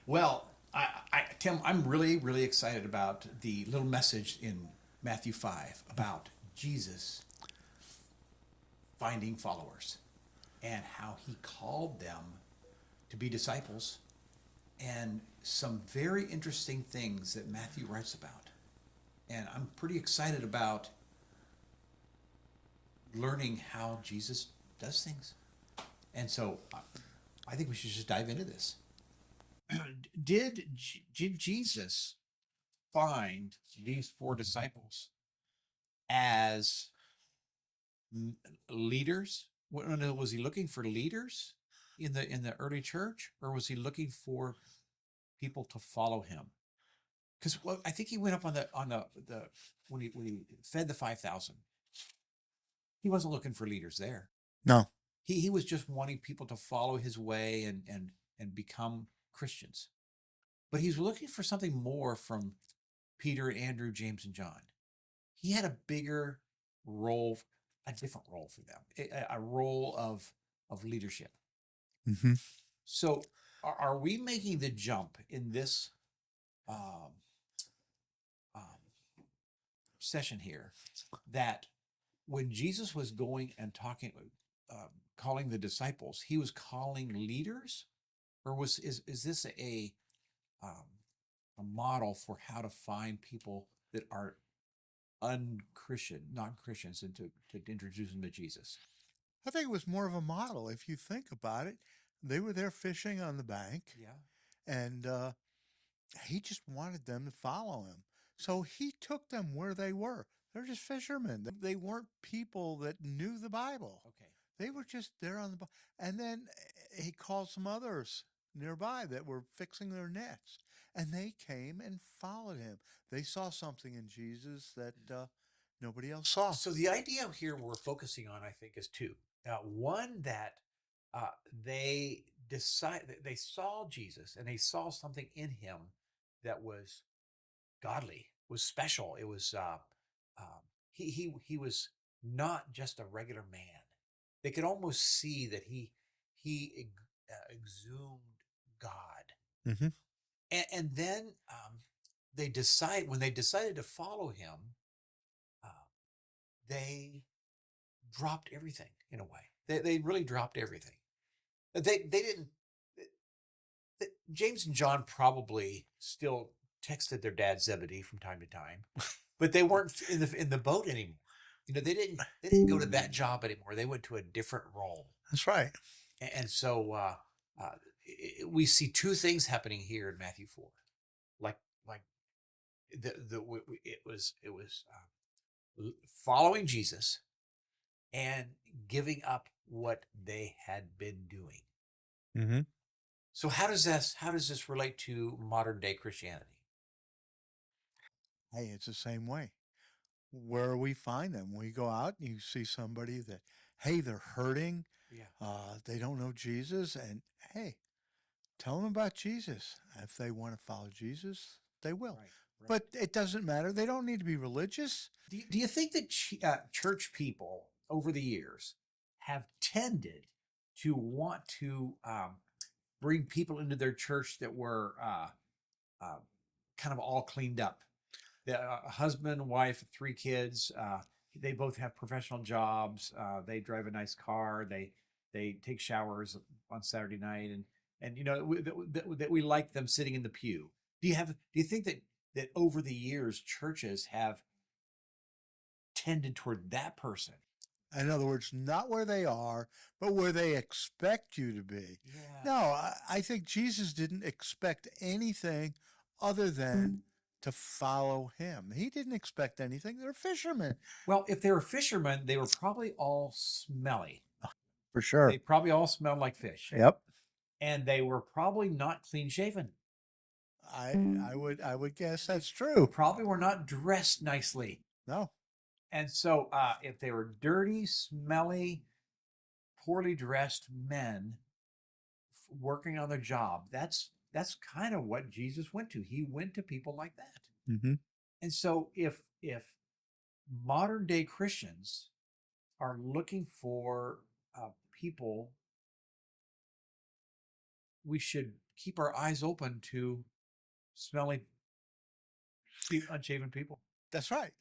Well, Tim, I'm really, really excited about the little message in Matthew 5 about Jesus finding followers and how he called them to be disciples and some very interesting things that Matthew writes about. And I'm pretty excited about learning how Jesus does things. And so I think we should just dive into this. Did Jesus find these four disciples as leaders? Was he looking for leaders in the early church, or was he looking for people to follow him? Because well, I think he went up on the when he fed the 5,000. He wasn't looking for leaders there. No. He was just wanting people to follow his way and become Christians. But he's looking for something more from Peter, Andrew, James, and John. He had a bigger role, a different role for them, a role of leadership. Mm-hmm. So, are we making the jump in this um, um, session here that when Jesus was going and talking, calling the disciples, he was calling leaders, or is this um, a model for how to find people that are unchristian, non-Christians, and to introduce them to Jesus? I think it was more of a model. If you think about it, they were there fishing on the bank, Yeah. and he just wanted them to follow him. So he took them where they were. They're just fishermen. They weren't people that knew the Bible. Okay. They were just there on the boat. And then he called some others nearby that were fixing their nets. And they came and followed him. They saw something in Jesus that nobody else saw. So the idea here we're focusing on, I think, is two. One that uh, they saw Jesus and they saw something in him that was godly, was special. It was he was not just a regular man. They could almost see that he exhumed God. Mm-hmm. And then when they decided to follow him, uh, they dropped everything in a way. They really dropped everything. They didn't. James and John probably still texted their dad Zebedee from time to time, but they weren't in the boat anymore. They didn't go to that job anymore. They went to a different role. That's right. And so we see two things happening here in Matthew 4. Like it was following Jesus and giving up what they had been doing. Mm-hmm. So how does this relate to modern day Christianity? Hey, it's the same way. Where we find them, we go out and you see somebody that, hey, they're hurting. Yeah. They don't know Jesus. And hey, tell them about Jesus. If they want to follow Jesus, they will. Right. But it doesn't matter. They don't need to be religious. Do you think that church people over the years have tended to want to bring people into their church that were uh, kind of all cleaned up? The husband, wife, three kids. They both have professional jobs. They drive a nice car. They take showers on Saturday night, and that we like them sitting in the pew. Do you think that over the years churches have tended toward that person? In other words, not where they are, but where they expect you to be. Yeah. No, I think Jesus didn't expect anything other than to follow him. He didn't expect anything. They're fishermen. Well, if they were fishermen, they were probably all smelly. For sure. They probably all smelled like fish. Yep. And they were probably not clean shaven. I would guess that's true. Probably were not dressed nicely. No. And so if they were dirty, smelly, poorly dressed men working on their job, that's kind of what Jesus went to. He went to people like that. Mm-hmm. And so if modern day Christians are looking for people, we should keep our eyes open to smelly, unshaven people. That's right.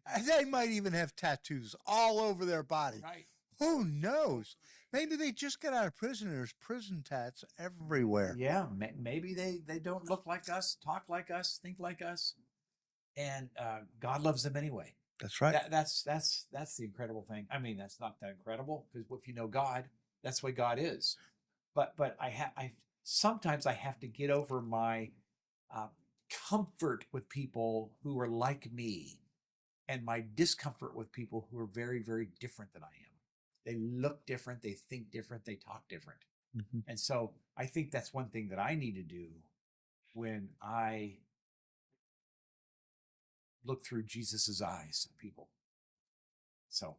And they might even have tattoos all over their body. Right. Who knows? Maybe they just got out of prison and there's prison tats everywhere. Yeah, maybe they don't look like us, talk like us, think like us, and God loves them anyway. That's right. That's the incredible thing. I mean, that's not that incredible because if you know God, that's the way God is. But I sometimes I have to get over my uh, comfort with people who are like me, and my discomfort with people who are very very different than I am. They look different, they think different, they talk different, and so I think that's one thing that I need to do when I look through Jesus's eyes at people. So,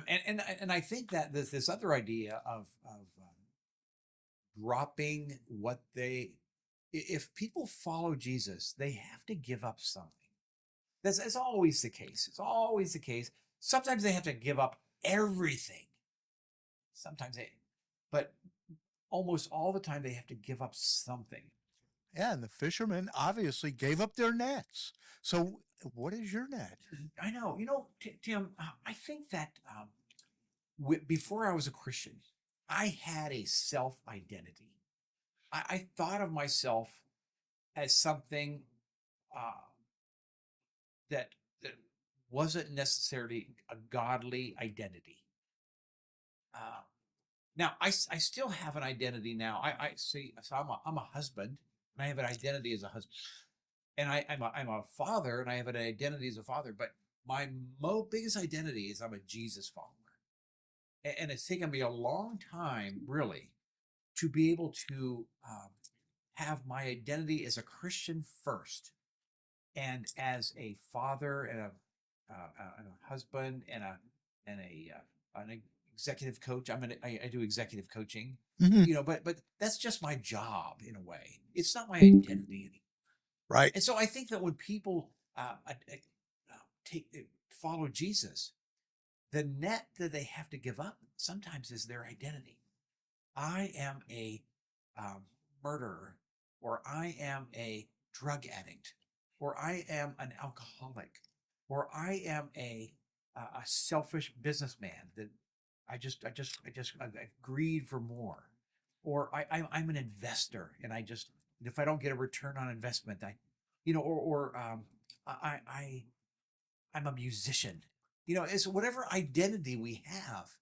and I think that this other idea of dropping what they, if people follow Jesus, they have to give up something. That's always the case. It's always the case. Sometimes they have to give up everything. Sometimes they, but almost all the time they have to give up something. Yeah, and the fishermen obviously gave up their nets. So, what is your net? I know, Tim. I think that before I was a Christian, I had a self identity. I thought of myself as something uh, that wasn't necessarily a godly identity. Uh, Now, I still have an identity now. I see. So I'm a husband, and I have an identity as a husband, and I'm a father, and I have an identity as a father. But my biggest identity is I'm a Jesus follower, and it's taken me a long time, really, to be able to have my identity as a Christian first, and as a father and a husband and an executive coach. I do executive coaching, but that's just my job in a way. It's not my identity anymore. Right. And so I think that when people take follow Jesus, the net that they have to give up sometimes is their identity. I am a um, murderer, or I am a drug addict, or I am an alcoholic, or I am a selfish businessman that I greed for more, or I'm an investor and if I don't get a return on investment, I'm a musician. It's whatever identity we have,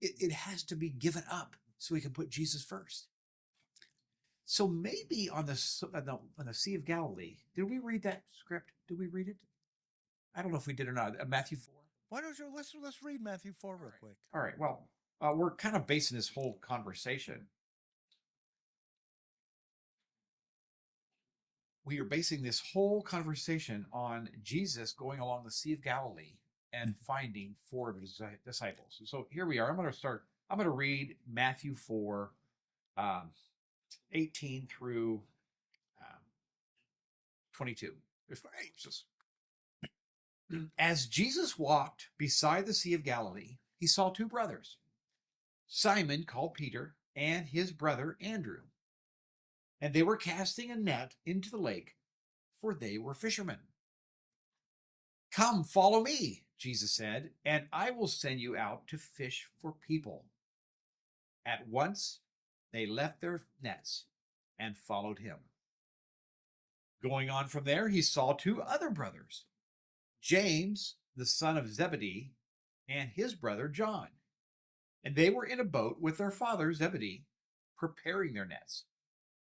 it has to be given up so we can put Jesus first. So maybe on the Sea of Galilee, did we read that script? Did we read it? I don't know if we did or not. Matthew 4. Why don't you let's read Matthew 4 real quick. All right. Well, we're kind of basing this whole conversation. We are basing this whole conversation on Jesus going along the Sea of Galilee and finding 4 of his disciples. So here we are. I'm going to read Matthew 4, 18 through 22. As Jesus walked beside the Sea of Galilee, he saw 2 brothers, Simon called Peter and his brother Andrew. And they were casting a net into the lake, for they were fishermen. Come, follow me, Jesus said, and I will send you out to fish for people. At once they left their nets and followed him. Going on from there, he saw 2 other brothers, James, the son of Zebedee, and his brother John. And they were in a boat with their father Zebedee, preparing their nets.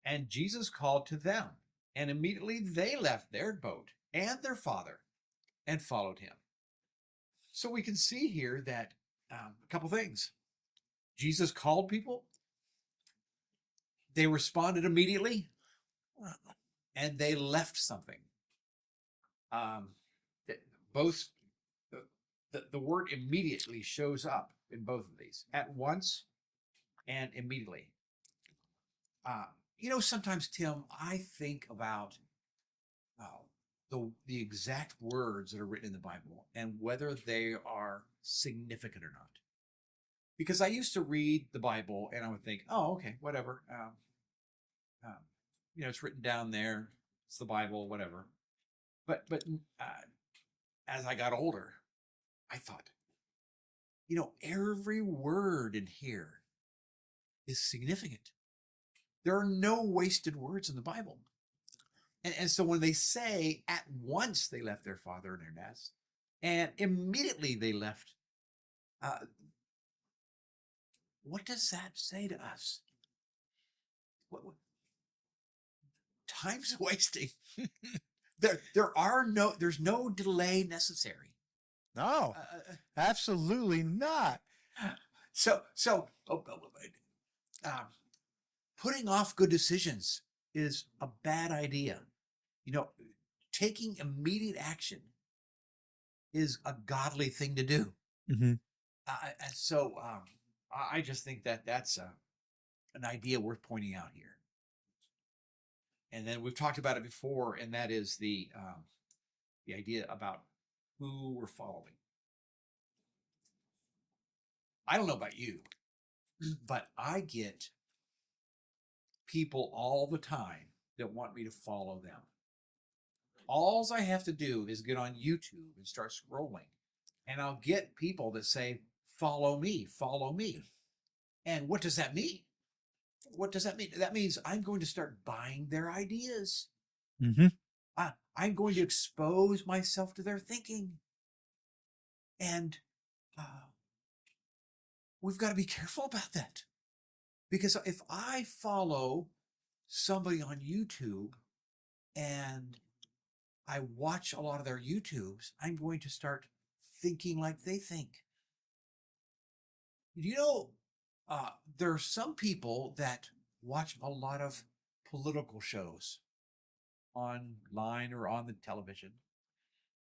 And Jesus called to them, and immediately they left their boat and their father and followed him. So we can see here that a couple things. Jesus called people. They responded immediately, and they left something. Both the word immediately shows up in both of these, at once and immediately. Sometimes, Tim, I think about the exact words that are written in the Bible and whether they are significant or not. Because I used to read the Bible and I would think, oh, okay, whatever. Um, it's written down there. It's the Bible, whatever. But as I got older, I thought, every word in here is significant. There are no wasted words in the Bible. And so when they say at once they left their father and their nest, and immediately they left, uh, what does that say to us? What time's wasting. There's no delay necessary. No, absolutely not. So um, putting off good decisions is a bad idea. Taking immediate action is a godly thing to do. Mm-hmm. So I just think that that's an idea worth pointing out here. And then we've talked about it before, and that is the idea about who we're following. I don't know about you, but I get people all the time that want me to follow them. All I have to do is get on YouTube and start scrolling, and I'll get people that say, follow me, follow me. And what does that mean? What does that mean? That means I'm going to start buying their ideas. Mm-hmm. I'm going to expose myself to their thinking. And we've got to be careful about that. Because if I follow somebody on YouTube and I watch a lot of their YouTubes, I'm going to start thinking like they think. There are some people that watch a lot of political shows online or on the television.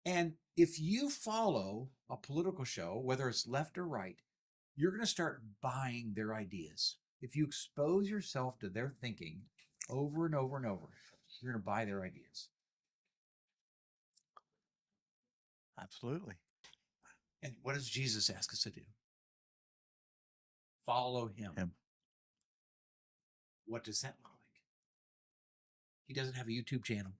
And if you follow a political show, whether it's left or right, you're going to start buying their ideas. If you expose yourself to their thinking over and over and over, you're going to buy their ideas. Absolutely. And what does Jesus ask us to do? Follow him. What does that look like? He doesn't have a YouTube channel.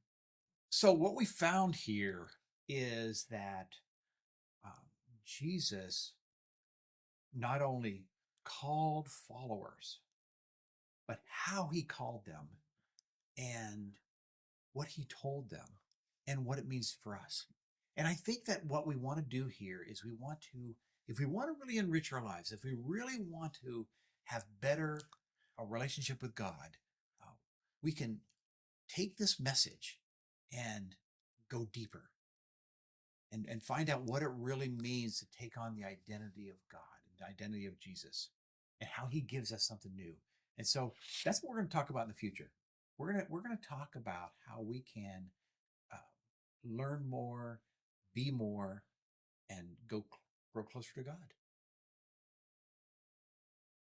So what we found here is that Jesus not only called followers, but how he called them and what he told them and what it means for us. And I think that what we want to do here is if we want to really enrich our lives, if we really want to have better a relationship with God, we can take this message and go deeper and find out what it really means to take on the identity of God and the identity of Jesus and how he gives us something new. And so that's what we're going to talk about in the future. We're going to talk about how we can learn more, be more, and grow closer to God.